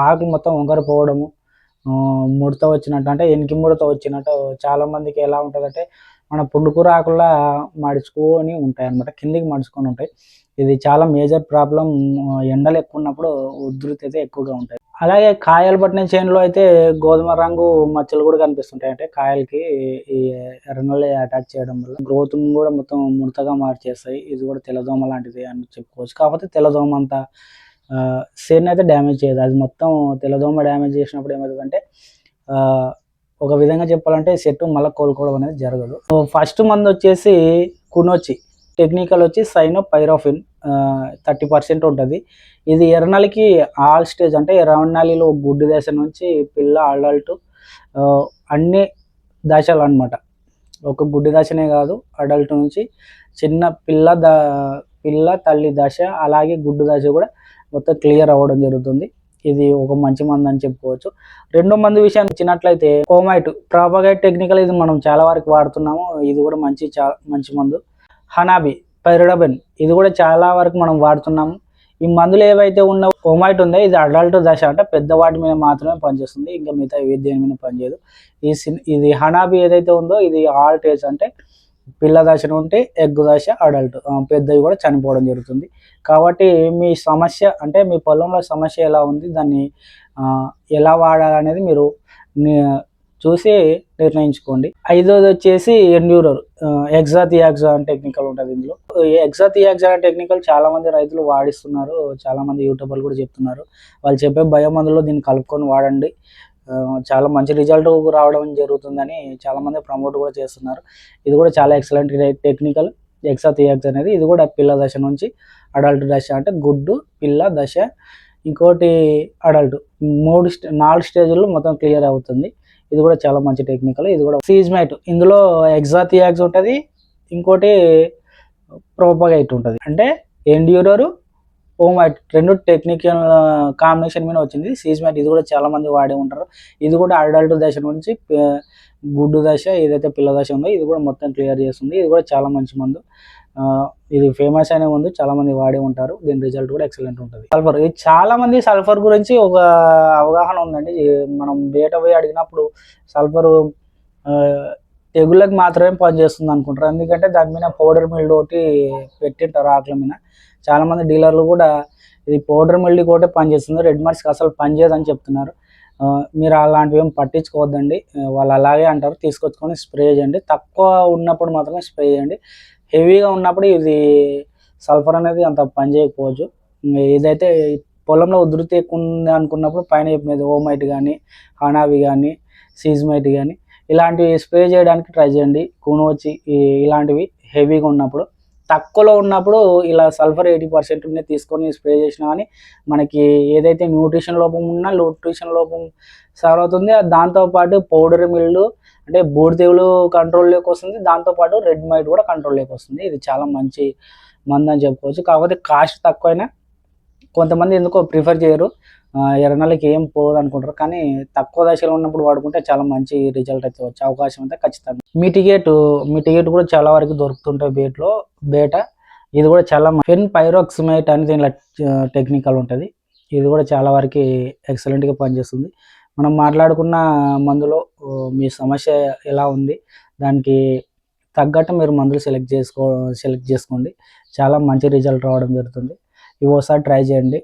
ఆకులు మొత్తం వంకరపోవడము, ముడత వచ్చినట్టు, అంటే ఎనికి ముడత వచ్చినట్టు చాలామందికి ఎలా ఉంటుందంటే మన పుండుకూర ఆకుల్లా మడుచుకొని ఉంటాయన్నమాట, కిందికి మడుచుకొని ఉంటాయి. ఇది చాలా మేజర్ ప్రాబ్లం. ఎండలు ఎక్కువ ఉన్నప్పుడు ఉధృతి అయితే ఎక్కువగా ఉంటాయి. అలాగే కాయలు పట్టిన చేనులో అయితే గోధుమ రంగు మచ్చలు కూడా కనిపిస్తుంటాయి. అంటే కాయలకి ఈ ఎర్రనల్లి అటాక్ చేయడం వల్ల గ్రోత్ కూడా మొత్తం ముడతగా మార్చేస్తాయి. ఇది కూడా తెల్లదోమ లాంటిది అని చెప్పుకోవచ్చు. కాకపోతే తెల్లదోమ అంత చేను అయితే డ్యామేజ్ చేయదు. అది మొత్తం తెల్లదోమ డ్యామేజ్ చేసినప్పుడు ఏమవుతుందంటే ఒక విధంగా చెప్పాలంటే చెట్టు మళ్ళీ కోలుకోవడం అనేది జరగదు. ఫస్ట్ మందు వచ్చేసి కునోచి, టెక్నికల్ వచ్చి సైనోపైరోఫిన్ 30% ఉంటుంది. ఇది ఎర్రనల్లికి ఆల్ స్టేజ్, అంటే ఎర్రనల్లిలో గుడ్డు దశ నుంచి పిల్ల అడల్ట్ అన్ని దశలు అనమాట. ఒక గుడ్డు దశనే కాదు, అడల్ట్ నుంచి చిన్న పిల్ల తల్లి దశ అలాగే గుడ్డు దశ కూడా మొత్తం క్లియర్ అవ్వడం జరుగుతుంది. ఇది ఒక మంచి మందు అని చెప్పుకోవచ్చు. రెండో మందు విషయానికి వచ్చినట్లయితే కోమైట్ ప్రాపగేట్ టెక్నికల్, ఇది మనం చాలా వరకు వాడుతున్నాము. ఇది కూడా మంచి మందు. హనాబి పైరిడబెన్, ఇది కూడా చాలా వరకు మనం వాడుతున్నాము. ఈ మందులు ఏవైతే ఉన్న కోమైట్ ఉందో ఇది అడల్ట్ దశ, అంటే పెద్ద వాటి మీద మాత్రమే పనిచేస్తుంది, ఇంకా మిగతా దేని మీద పనిచేయదు. ఇది హనాబి ఏదైతే ఉందో ఇది ఆల్ స్టేజ్, అంటే పిల్ల దశ నుండి ఎగ్గు దశ అడల్ట్, పెద్దవి కూడా చనిపోవడం జరుగుతుంది. కాబట్టి మీ సమస్య, అంటే మీ పొలంలో సమస్య ఎలా ఉంది, దాన్ని ఎలా వాడాలనేది మీరు చూసి నిర్ణయించుకోండి. ఐదోది వచ్చేసి ఎండ్యూరర్ ఎగ్జాథియాక్సా అని టెక్నికల్ ఉంటుంది. ఇందులో ఎగ్జాథియాక్సా అనే టెక్నికల్ చాలా మంది రైతులు వాడిస్తున్నారు, చాలా మంది యూట్యూబర్లు కూడా చెప్తున్నారు. వాళ్ళు చెప్పే బయోమందులో దీన్ని కలుపుకొని వాడండి, చాలా మంచి రిజల్ట్ రావడం జరుగుతుందని చాలామంది ప్రమోట్ కూడా చేస్తున్నారు. ఇది కూడా చాలా ఎక్సలెంట్ టెక్నికల్ ఎగ్జాథియాక్సా అనేది. ఇది కూడా పిల్ల దశ నుంచి అడల్ట్ దశ, అంటే గుడ్డు పిల్ల దశ ఇంకోటి అడల్ట్ 4 స్టేజ్లో మొత్తం క్లియర్ అవుతుంది. ఇది కూడా చాలా మంచి టెక్నికల్. ఇది కూడా సీజ్మైట్, ఇందులో ఎగ్జాథియాక్సా ఉంటుంది, ఇంకోటి ప్రోపగేట్ ఉంటుంది. అంటే ఎండ్యూరరు ఓమైట్ రెండు టెక్నికల్ కాంబినేషన్ మీద వచ్చింది సీజ్మైట్. ఇది కూడా చాలా మంది వాడే ఉంటారు. ఇది కూడా అడల్ట్ దశ నుంచి గుడ్డు దశ ఏదైతే పిల్ల దశ ఉందో ఇది కూడా మొత్తం క్లియర్ చేస్తుంది. ఇది కూడా చాలా మంచి మందు. ఇది ఫేమస్ అనే ముందు చాలా మంది వాడే ఉంటారు. దీని రిజల్ట్ కూడా ఎక్సలెంట్ ఉంటుంది. సల్ఫర్, ఇది చాలా మంది సల్ఫర్ గురించి ఒక అవగాహన ఉందండి. మనం బయట పోయి అడిగినప్పుడు సల్ఫర్ తెగుళ్ళకి మాత్రమే పనిచేస్తుంది అనుకుంటారు, ఎందుకంటే దాని మీద పౌడర్ మిల్డ్ ఒకటి పెట్టింటారు ఆకుల మీద. చాలామంది డీలర్లు కూడా ఇది పౌడర్ మిల్డ్ ఒకటే పనిచేస్తుంది, రెడ్ మార్క్స్కి అసలు పనిచేయదని చెప్తున్నారు. మీరు అలాంటివి ఏం పట్టించుకోవద్దండి, వాళ్ళు అలాగే అంటారు. తీసుకొచ్చుకొని స్ప్రే చేయండి, తక్కువ ఉన్నప్పుడు మాత్రమే స్ప్రే చేయండి. హెవీగా ఉన్నప్పుడు ఇది సల్ఫర్ అనేది అంత పని చేయకపోవచ్చు. ఏదైతే పొలంలో ఉధృతి ఎక్కువ ఉంది అనుకున్నప్పుడు పైన చెప్పినది ఓమైట్ కానీ హనావి కానీ సీజ్మైట్ కానీ ఇలాంటివి స్ప్రే చేయడానికి ట్రై చేయండి. కూనోచి ఇలాంటివి హెవీగా ఉన్నప్పుడు. తక్కువలో ఉన్నప్పుడు ఇలా సల్ఫర్ 80% తీసుకొని స్ప్రే చేసినా కానీ మనకి ఏదైతే న్యూట్రిషన్ లోపం ఉన్నా న్యూట్రిషన్ లోపం సాల్వ్ అవుతుంది. దాంతోపాటు పౌడర్ మిల్డ్ అంటే బూడిద తెగులు కంట్రోల్లోకి వస్తుంది, దాంతోపాటు రెడ్ మైట్ కూడా కంట్రోల్లోకి వస్తుంది. ఇది చాలా మంచి మందు అని చెప్పుకోవచ్చు. కాకపోతే కాస్ట్ తక్కువైనా కొంతమంది ఎందుకో ప్రిఫర్ చేయరు, ఎర్రనల్లికి ఏం పోదు అనుకుంటారు. కానీ తక్కువ దశలో ఉన్నప్పుడు వాడుకుంటే చాలా మంచి రిజల్ట్ అయితే వచ్చే అవకాశం అయితే ఖచ్చితంగా. మిటిగేట్ కూడా చాలా వరకు దొరుకుతుంటాయి బేట. ఇది కూడా చాలా ఫెన్ పైరోక్సిమైట్ అని దీనిలో టెక్నికల్ ఉంటుంది. ఇది కూడా చాలా వరకు ఎక్సలెంట్గా పనిచేస్తుంది. మనం మాట్లాడుకున్న మందులో మీ సమస్య ఎలా ఉంది దానికి తగ్గట్టు మీరు మందులు సెలెక్ట్ చేసుకోండి. చాలా మంచి రిజల్ట్ రావడం జరుగుతుంది. ఇవి ఒకసారి ట్రై చేయండి.